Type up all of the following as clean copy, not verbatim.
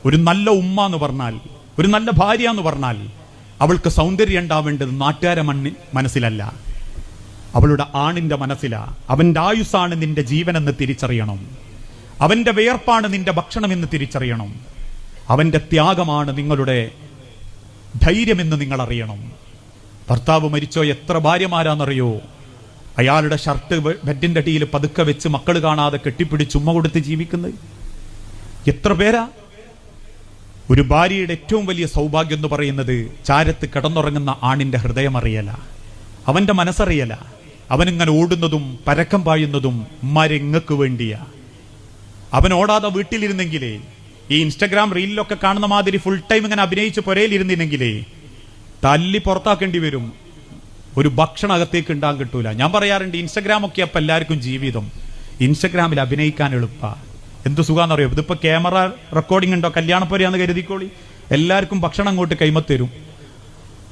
ഒരു നല്ല ഉമ്മ എന്ന് പറഞ്ഞാൽ, ഒരു നല്ല ഭാര്യ എന്ന് പറഞ്ഞാൽ അവൾക്ക് സൗന്ദര്യം ഉണ്ടാവേണ്ടത് നാട്ടുകാരെ മനസ്സിലല്ല, അവളുടെ ആണിന്റെ മനസ്സിലാ. അവന്റെ ആയുസ്സാണ് നിന്റെ ജീവനെന്ന് തിരിച്ചറിയണം. അവന്റെ വിയർപ്പാണ് നിന്റെ ഭക്ഷണം എന്ന് തിരിച്ചറിയണം. അവന്റെ ത്യാഗമാണ് നിങ്ങളുടെ ധൈര്യമെന്ന് നിങ്ങൾ അറിയണം. ഭർത്താവ് മരിച്ചോ എത്ര ഭാര്യമാരാന്നറിയോ? അയാളുടെ ഷർട്ട് ബെഡിന്റെ അടിയിൽ പതുക്കെ വെച്ച് മക്കൾ കാണാതെ കെട്ടിപ്പിടിച്ച് ഉമ്മ കൊടുത്ത് ജീവിക്കുന്നത് എത്ര പേരാ? ഒരു ഭാര്യയുടെ ഏറ്റവും വലിയ സൗഭാഗ്യം എന്ന് പറയുന്നത് ചാരത്ത് കിടന്നുറങ്ങുന്ന ആണിന്റെ ഹൃദയം അറിയല, അവന്റെ മനസ്സറിയല. അവനിങ്ങനെ ഓടുന്നതും പരക്കം പായുന്നതും ഉമ്മാരെങ്ങക്ക് വേണ്ടിയാ. അവൻ ഓടാതെ വീട്ടിലിരുന്നെങ്കിലേ, ഈ ഇൻസ്റ്റഗ്രാം റീലിലൊക്കെ കാണുന്ന മാതിരി ഫുൾ ടൈം ഇങ്ങനെ അഭിനയിച്ച് പുരയിലിരുന്നില്ലെങ്കിലേ തല്ലി പുറത്താക്കേണ്ടി വരും. ഒരു ഭക്ഷണം അകത്തേക്ക് ഉണ്ടാകാൻ കിട്ടൂല. ഞാൻ പറയാറുണ്ട്, ഇൻസ്റ്റഗ്രാം ഒക്കെ അപ്പൊ എല്ലാവർക്കും ജീവിതം. ഇൻസ്റ്റഗ്രാമിൽ അഭിനയിക്കാൻ എളുപ്പ. എന്ത് സുഖാന്നറിയോ? ഇതിപ്പോ ക്യാമറ റെക്കോർഡിംഗ് ഉണ്ടോ, കല്യാണപ്പൊരയാന്ന് കരുതിക്കോളി, എല്ലാവർക്കും ഭക്ഷണം അങ്ങോട്ട് കൈമത്തരും.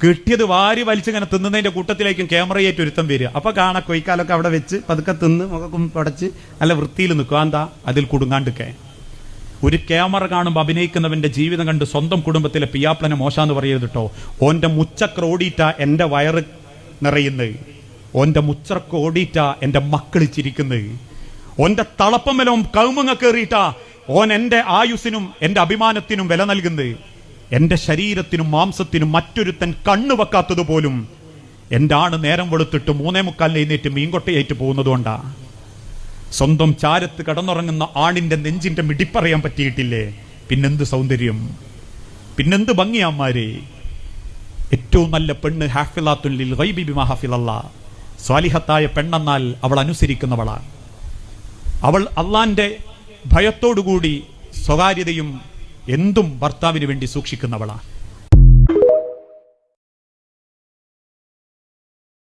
കിട്ടിയത് വാരി വലിച്ചിങ്ങനെ തിന്നുന്നതിന്റെ കൂട്ടത്തിലേക്കും ക്യാമറയായിട്ട് ഒരുത്തം വരിക. അപ്പൊ കാണാ കൊയ്ക്കാലൊക്കെ അവിടെ വെച്ച് പതുക്കെ തിന്ന് മുഖം പടച്ച് നല്ല വൃത്തിയിൽ നിൽക്കുക. എന്താ അതിൽ കുടുങ്ങാണ്ടിക്കെ? ഒരു ക്യാമറ കാണുമ്പോൾ അഭിനയിക്കുന്നവന്റെ ജീവിതം കണ്ട് സ്വന്തം കുടുംബത്തിലെ പിയാപ്ലനെ മോശാന്ന് പറയരുത് കേട്ടോ. ഓന്റെ മുച്ചക്ര ഓടിയിട്ട എന്റെ വയറ് നിറയുന്നത്, ഓന്റെ മുച്ചക്ര ഓടിയിട്ട എന്റെ മക്കൾ ചിരിക്കുന്നത്, ഓന്റെ തളപ്പമലും കൗമുങ്ങ കയറിയിട്ട ഓൻ എന്റെ ആയുസിനും എന്റെ അഭിമാനത്തിനും വില നൽകുന്നത്, എന്റെ ശരീരത്തിനും മാംസത്തിനും മറ്റൊരുത്തൻ കണ്ണു വെക്കാത്തത് പോലും എന്റെ ആണ് നേരം വെളുത്തിട്ട് 3:45 എഴുന്നേറ്റ് മീൻകൊട്ടയായിട്ട് പോകുന്നതുകൊണ്ടാ. സ്വന്തം ചാരത്ത് കടന്നുറങ്ങുന്ന ആണിന്റെ നെഞ്ചിന്റെ മിടിപ്പറയാൻ പറ്റിയിട്ടില്ലേ? പിന്നെന്ത് സൗന്ദര്യം, പിന്നെന്ത് ഭംഗിയാമാരെ. ഏറ്റവും നല്ല പെണ്ണ് ഹാഫിളാത്തുൻ ലിൽ ഗൈബി ബിമാ ഹഫിളല്ലാഹ്. സ്വാലിഹത്തായ പെണ്ണെന്നാൽ അവൾ അനുസരിക്കുന്നവളാണ്. അവൾ അള്ളാന്റെ ഭയത്തോടുകൂടി സ്വകാര്യതയും എന്തും ഭർത്താവിന് വേണ്ടി സൂക്ഷിക്കുന്നവളാണ്.